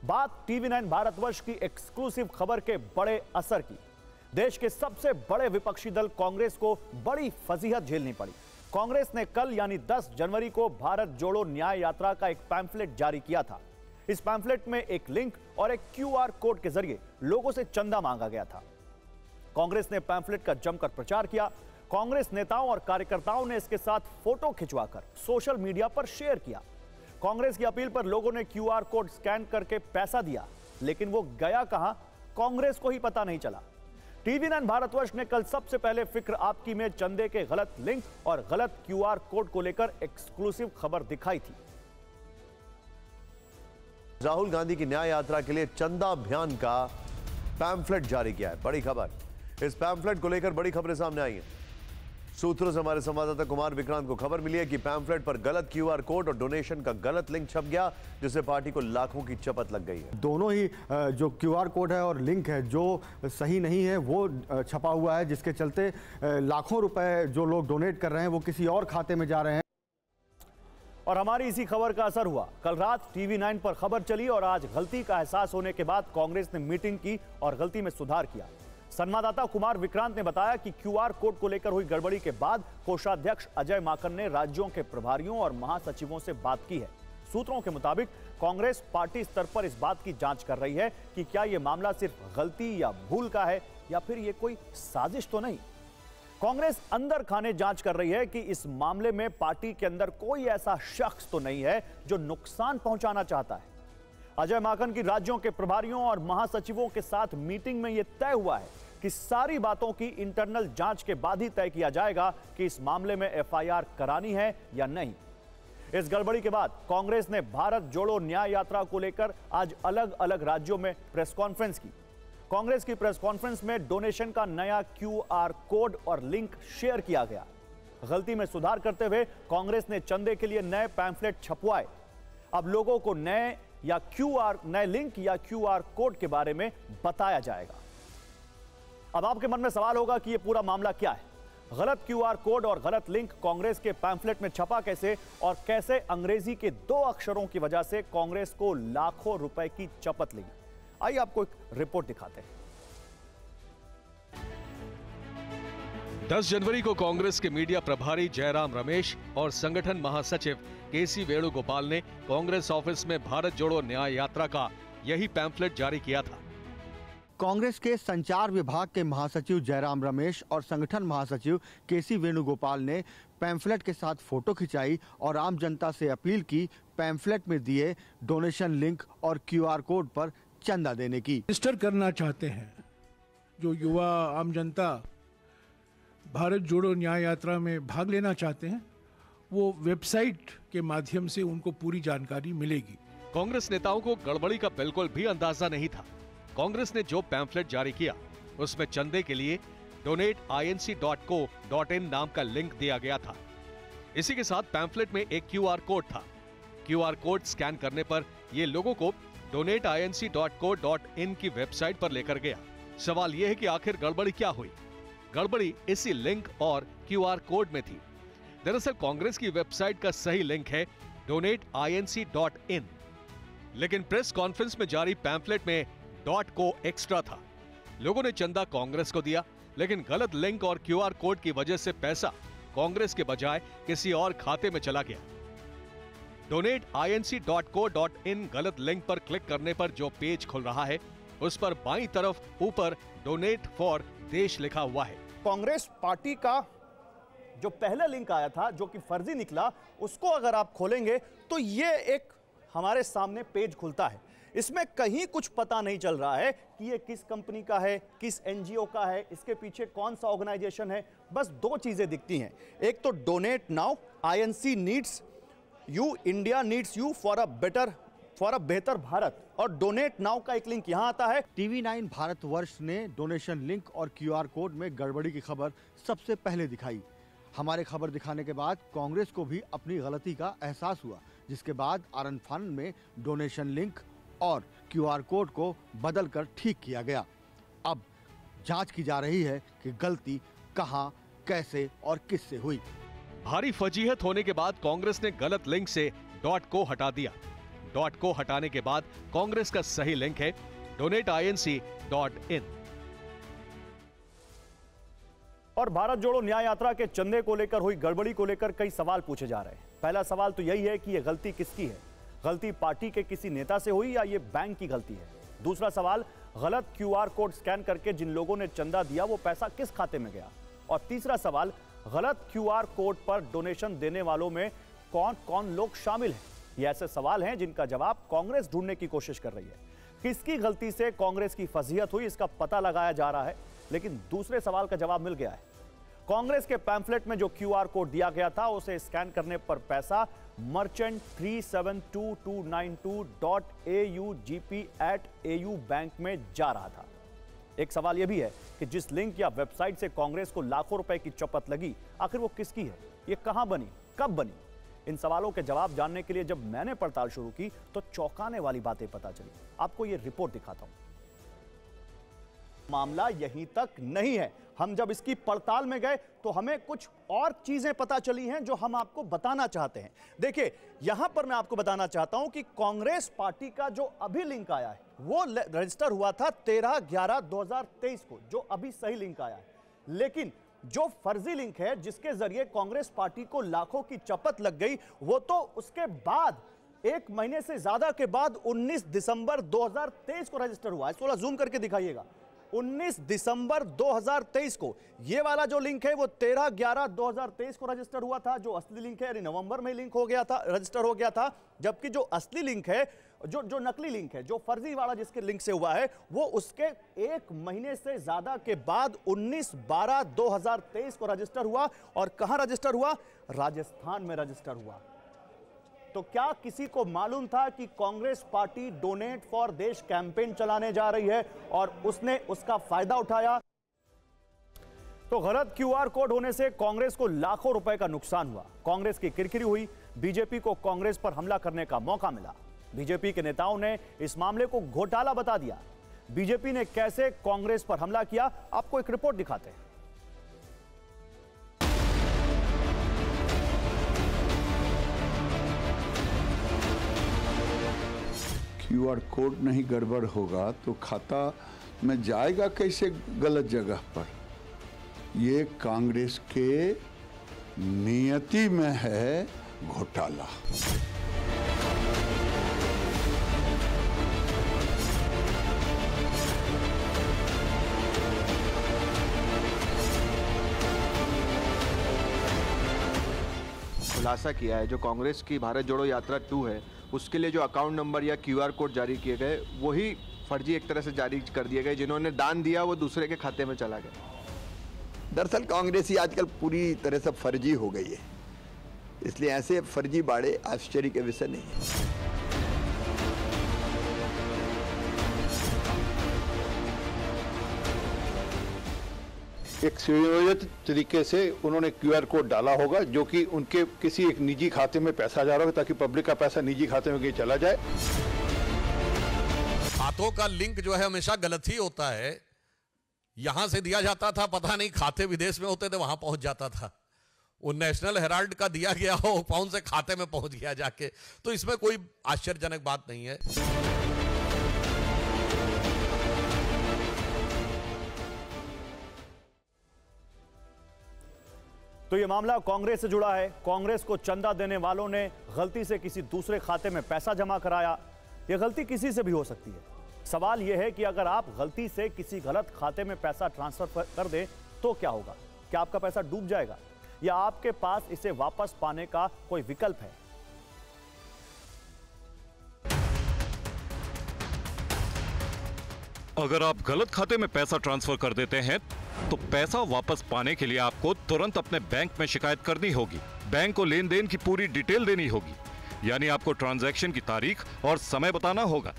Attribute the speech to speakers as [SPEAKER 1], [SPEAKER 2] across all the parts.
[SPEAKER 1] बात TV9 भारतवर्ष की exclusive खबर के बड़े असर की। देश के सबसे बड़े विपक्षी दल कांग्रेस को बड़ी फजीहत झेलनी पड़ी। कांग्रेस ने कल यानी 10 जनवरी को भारत जोड़ो न्याय यात्रा का एक पैम्फलेट जारी किया था। इस पैम्फलेट में एक लिंक और एक QR कोड के जरिए लोगों से चंदा मांगा गया था। कांग्रेस ने पैम्फलेट का जमकर प्रचार किया। कांग्रेस नेताओं और कार्यकर्ताओं ने इसके साथ फोटो खिंचवाकर सोशल मीडिया पर शेयर किया। कांग्रेस की अपील पर लोगों ने QR कोड स्कैन करके पैसा दिया, लेकिन वो गया कहां, कांग्रेस को ही पता नहीं चला। TV9 भारतवर्ष ने कल सबसे पहले फिक्र आपकी में चंदे के गलत लिंक और गलत QR कोड को लेकर एक्सक्लूसिव खबर दिखाई थी।
[SPEAKER 2] राहुल गांधी की न्याय यात्रा के लिए चंदा अभियान का पैम्फलेट जारी किया है। बड़ी खबर, इस पैम्फलेट को लेकर बड़ी खबरें सामने आई हैं। सूत्रों से हमारे संवाददाता कुमार विक्रांत को खबर मिली है कि पैम्फलेट पर गलत QR कोड और डोनेशन का गलत लिंक छप गया, जिससे पार्टी को लाखों की चपत लग गई है।
[SPEAKER 3] दोनों ही जो QR कोड है और लिंक है जो सही नहीं है वो छपा हुआ है, जिसके चलते लाखों रुपए जो लोग डोनेट कर रहे हैं वो किसी और खाते में जा रहे हैं।
[SPEAKER 1] और हमारी इसी खबर का असर हुआ। कल रात TV9 पर खबर चली और आज गलती का एहसास होने के बाद कांग्रेस ने मीटिंग की और गलती में सुधार किया। संवाददाता कुमार विक्रांत ने बताया कि QR कोड को लेकर हुई गड़बड़ी के बाद कोषाध्यक्ष अजय माकन ने राज्यों के प्रभारियों और महासचिवों से बात की है। सूत्रों के मुताबिक कांग्रेस पार्टी स्तर पर इस बात की जांच कर रही है कि क्या यह मामला सिर्फ गलती या भूल का है या फिर यह कोई साजिश तो नहीं। कांग्रेस अंदर खाने जांच कर रही है कि इस मामले में पार्टी के अंदर कोई ऐसा शख्स तो नहीं है जो नुकसान पहुंचाना चाहता है। अजय माकन की राज्यों के प्रभारियों और महासचिवों के साथ मीटिंग में यह तय हुआ है कि सारी बातों की इंटरनल जांच के बाद ही तय किया जाएगा कि इस मामले में FIR करानी है या नहीं। इस गड़बड़ी के बाद कांग्रेस ने भारत जोड़ो न्याय यात्रा को लेकर आज अलग अलग राज्यों में प्रेस कॉन्फ्रेंस की। कांग्रेस की प्रेस कॉन्फ्रेंस में डोनेशन का नया QR कोड और लिंक शेयर किया गया। गलती में सुधार करते हुए कांग्रेस ने चंदे के लिए नए पैम्फलेट छपवाए। अब लोगों को नए लिंक या QR कोड के बारे में बताया जाएगा। अब आपके मन में सवाल होगा कि यह पूरा मामला क्या है। गलत QR कोड और गलत लिंक कांग्रेस के पैम्फलेट में छपा कैसे और कैसे अंग्रेजी के 2 अक्षरों की वजह से कांग्रेस को लाखों रुपए की चपत लगी। आइए आपको एक रिपोर्ट दिखाते हैं।
[SPEAKER 4] 10 जनवरी को कांग्रेस के मीडिया प्रभारी जयराम रमेश और संगठन महासचिव KC वेणुगोपाल ने कांग्रेस ऑफिस में भारत जोड़ो न्याय यात्रा का यही पैम्फलेट जारी किया था।
[SPEAKER 3] कांग्रेस के संचार विभाग के महासचिव जयराम रमेश और संगठन महासचिव KC वेणुगोपाल ने पैम्फलेट के साथ फोटो खिंचाई और आम जनता से अपील की पैम्फलेट में दिए डोनेशन लिंक और QR कोड पर चंदा देने की।
[SPEAKER 5] रजिस्टर करना चाहते हैं जो युवा आम जनता भारत जोड़ो न्याय यात्रा में भाग लेना चाहते हैं, वो वेबसाइट के माध्यम से उनको पूरी जानकारी मिलेगी।
[SPEAKER 4] कांग्रेस नेताओं को गड़बड़ी का बिल्कुल भी अंदाजा नहीं था। कांग्रेस ने जो पैम्फलेट जारी किया उसमें चंदे के लिए donateinc.co.in नाम का लिंक दिया गया था। इसी के साथ पैम्फलेट में एक QR कोड था। QR कोड स्कैन करने पर यह लोगों को donateinc.co.in की वेबसाइट पर लेकर गया। सवाल यह है कि आखिर गड़बड़ी क्या हुई? गड़बड़ी इसी लिंक और QR कोड में थी। दरअसल कांग्रेस की वेबसाइट का सही लिंक है donateinc.in, लेकिन प्रेस कॉन्फ्रेंस में जारी पैम्फलेट में .co एक्स्ट्रा था। लोगों ने चंदा कांग्रेस को दिया, लेकिन गलत लिंक और QR कोड की वजह से पैसा कांग्रेस के बजाय किसी और खाते में चला गया। donateinc.co.in गलत लिंक पर क्लिक करने पर जो पेज खुल रहा है उस पर बाईं तरफ ऊपर डोनेट फॉर देश लिखा हुआ है।
[SPEAKER 1] कांग्रेस पार्टी का जो पहला लिंक आया था जो कि फर्जी निकला, उसको अगर आप खोलेंगे तो ये एक हमारे सामने पेज खुलता है। इसमें कहीं कुछ पता नहीं चल रहा है कि ये किस कंपनी का है, किस NGO का है, इसके पीछे कौन सा ऑर्गेनाइजेशन है। बस 2 चीजें दिखती हैं, एक तो donate now, INC needs you, India needs you for a बेहतर भारत, और डोनेट नाउ का एक लिंक यहां आता है।
[SPEAKER 3] TV9 भारतवर्ष ने डोनेशन लिंक और QR कोड में गड़बड़ी की खबर सबसे पहले दिखाई। हमारे खबर दिखाने के बाद कांग्रेस को भी अपनी गलती का एहसास हुआ, जिसके बाद आरन फानन में डोनेशन लिंक और QR कोड को बदलकर ठीक किया गया। अब जांच की जा रही है कि गलती कहां, कैसे और किससे हुई।
[SPEAKER 4] भारी फजीहत होने के बाद कांग्रेस ने गलत लिंक से .co हटा दिया। .co हटाने के बाद कांग्रेस का सही लिंक है donateinc.in।
[SPEAKER 1] और भारत जोड़ो न्याय यात्रा के चंदे को लेकर हुई गड़बड़ी को लेकर कई सवाल पूछे जा रहे हैं। पहला सवाल तो यही है कि यह गलती किसकी है? गलती पार्टी के किसी नेता से हुई या ये बैंक की गलती है? दूसरा सवाल, गलत QR कोड स्कैन करके जिन लोगों ने चंदा दिया वो पैसा किस खाते में गया? और तीसरा सवाल, गलत QR कोड पर डोनेशन देने वालों में कौन कौन लोग शामिल हैं? ये ऐसे सवाल हैं जिनका जवाब कांग्रेस ढूंढने की कोशिश कर रही है। किसकी गलती से कांग्रेस की फजीहत हुई इसका पता लगाया जा रहा है, लेकिन दूसरे सवाल का जवाब मिल गया है। कांग्रेस के पैम्फलेट में जो QR कोड दिया गया था उसे स्कैन करने पर पैसा मर्चेंट 372292.augp@au बैंक में जा रहा था। एक सवाल यह भी है कि जिस लिंक या वेबसाइट से कांग्रेस को लाखों रुपए की चपत लगी, आखिर वो किसकी है? ये कहां बनी, कब बनी? इन सवालों के जवाब जानने के लिए जब मैंने पड़ताल शुरू की तो चौंकाने वाली बातें पता चली। आपको ये रिपोर्ट दिखाता हूं। मामला यहीं तक नहीं है। हम जब इसकी पड़ताल में गए तो हमें कुछ और चीजें पता चली हैं जो हम आपको बताना चाहते हैं। देखिए, यहां पर मैं आपको बताना चाहता हूं कि कांग्रेस पार्टी का जो अभी लिंक आया है वो रजिस्टर हुआ था 13/11/2023 को, जो अभी सही लिंक आया है। लेकिन जो फर्जी लिंक है जिसके जरिए कांग्रेस पार्टी को लाखों की चपत लग गई, वो तो उसके बाद एक महीने से ज्यादा के बाद 19 दिसंबर 2023 को रजिस्टर हुआ है। थोड़ा जूम करके दिखाइएगा। 19 दिसंबर 2023 को ये वाला जो लिंक है वो 13/11/2023 को रजिस्टर हुआ था। जो असली लिंक है यानी नवंबर में लिंक हो गया था, रजिस्टर हो गया था। जबकि जो असली लिंक है, जो नकली लिंक है, जो फर्जी वाला जिसके लिंक से हुआ है, वो उसके एक महीने से ज्यादा के बाद 19/12/2023 को रजिस्टर हुआ। और कहां रजिस्टर हुआ? राजस्थान में रजिस्टर हुआ। तो क्या किसी को मालूम था कि कांग्रेस पार्टी डोनेट फॉर देश कैंपेन चलाने जा रही है और उसने उसका फायदा उठाया? तो गलत QR कोड होने से कांग्रेस को लाखों रुपए का नुकसान हुआ। कांग्रेस की किरकिरी हुई, बीजेपी को कांग्रेस पर हमला करने का मौका मिला। बीजेपी के नेताओं ने इस मामले को घोटाला बता दिया। बीजेपी ने कैसे कांग्रेस पर हमला किया, आपको एक रिपोर्ट दिखाते हैं।
[SPEAKER 6] QR कोड नहीं गड़बड़ होगा तो खाता में जाएगा कैसे गलत जगह पर? ये कांग्रेस के नियति में है घोटाला।
[SPEAKER 7] खुलासा किया है जो कांग्रेस की भारत जोड़ो यात्रा 2 है, उसके लिए जो अकाउंट नंबर या QR कोड जारी किए गए वही फर्जी एक तरह से जारी कर दिए गए। जिन्होंने दान दिया वो दूसरे के खाते में चला गया।
[SPEAKER 8] दरअसल कांग्रेस ही आजकल पूरी तरह से फर्जी हो गई है, इसलिए ऐसे फर्जी बाड़े आश्चर्य के विषय नहीं है।
[SPEAKER 9] एक सुयोजित तरीके से उन्होंने QR कोड डाला होगा जो कि उनके किसी एक निजी खाते में पैसा जा रहा होगा ताकि पब्लिक का पैसा निजी खाते में कहीं चला जाए।
[SPEAKER 10] खातों का लिंक जो है हमेशा गलत ही होता है। यहां से दिया जाता था, पता नहीं खाते विदेश में होते थे, वहां पहुंच जाता था। वो नेशनल हेराल्ड का दिया गया हो, कौन से खाते में पहुंच गया जाके, तो इसमें कोई आश्चर्यजनक बात नहीं है।
[SPEAKER 1] तो यह मामला कांग्रेस से जुड़ा है। कांग्रेस को चंदा देने वालों ने गलती से किसी दूसरे खाते में पैसा जमा कराया। यह गलती किसी से भी हो सकती है। सवाल यह है कि अगर आप गलती से किसी गलत खाते में पैसा ट्रांसफर कर दें तो क्या होगा? क्या आपका पैसा डूब जाएगा या आपके पास इसे वापस पाने का कोई विकल्प है?
[SPEAKER 11] अगर आप गलत खाते में पैसा ट्रांसफर कर देते हैं तो पैसा वापस पाने के लिए आपको तुरंत अपने बैंक में शिकायत करनी होगी। बैंक को लेन देन की पूरी डिटेल देनी होगी, यानी आपको ट्रांजैक्शन की तारीख और समय बताना होगा।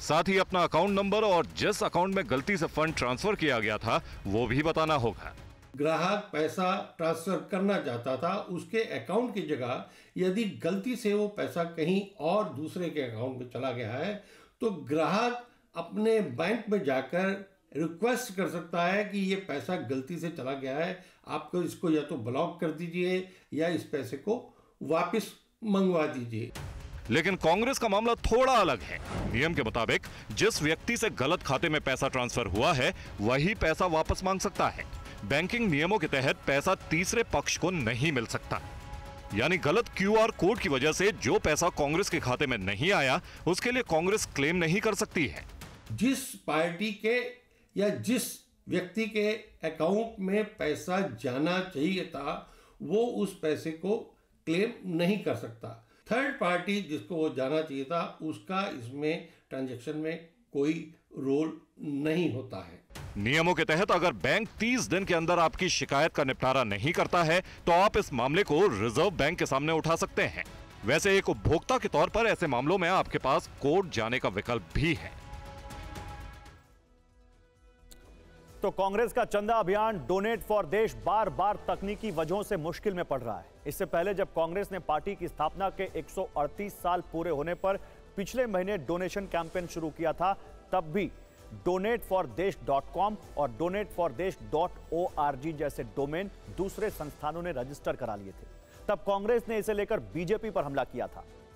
[SPEAKER 11] साथ ही अपना अकाउंट नंबर और जिस अकाउंट में गलती से फंड ट्रांसफर किया गया था वो भी बताना होगा।
[SPEAKER 5] ग्राहक पैसा ट्रांसफर करना चाहता था, उसके अकाउंट की जगह यदि गलती से वो पैसा कहीं और दूसरे के अकाउंट में चला गया है तो ग्राहक अपने बैंक में जाकर रिक्वेस्ट कर सकता है कि ये पैसा गलती से चला गया है, आपको इसको या तो ब्लॉक कर दीजिए या इस पैसे को वापस मंगवा दीजिए।
[SPEAKER 11] लेकिन कांग्रेस का मामला थोड़ा अलग है। नियम के मुताबिक जिस व्यक्ति से गलत खाते में पैसा ट्रांसफर हुआ है वही पैसा वापस मांग सकता है। बैंकिंग नियमों के तहत पैसा तीसरे पक्ष को नहीं मिल सकता। यानी गलत क्यूआर कोड की वजह से जो पैसा कांग्रेस के खाते में नहीं आया उसके लिए कांग्रेस क्लेम नहीं कर सकती है।
[SPEAKER 12] जिस पार्टी के या जिस व्यक्ति के अकाउंट में पैसा जाना चाहिए था वो उस पैसे को क्लेम नहीं कर सकता। थर्ड पार्टी जिसको वो जाना चाहिए था उसका इसमें ट्रांजैक्शन में कोई रोल नहीं होता है।
[SPEAKER 11] नियमों के तहत अगर बैंक 30 दिन के अंदर आपकी शिकायत का निपटारा नहीं करता है तो आप इस मामले को रिजर्व बैंक के सामने उठा सकते हैं। वैसे एक उपभोक्ता के तौर पर ऐसे मामलों में आपके पास कोर्ट जाने का विकल्प भी है।
[SPEAKER 1] तो कांग्रेस का चंदा अभियान डोनेट फॉर देश बार बार तकनीकी वजहों से मुश्किल में पड़ रहा है। इससे पहले जब कांग्रेस ने पार्टी की स्थापना के 138 साल पूरे होने पर पिछले महीने डोनेशन कैंपेन शुरू किया था, तब भी donatfordesh.com और donatfordesh.org जैसे डोमेन दूसरे संस्थानों ने रजिस्टर करा लिए थे। तब कांग्रेस ने इसे लेकर बीजेपी पर हमला किया था।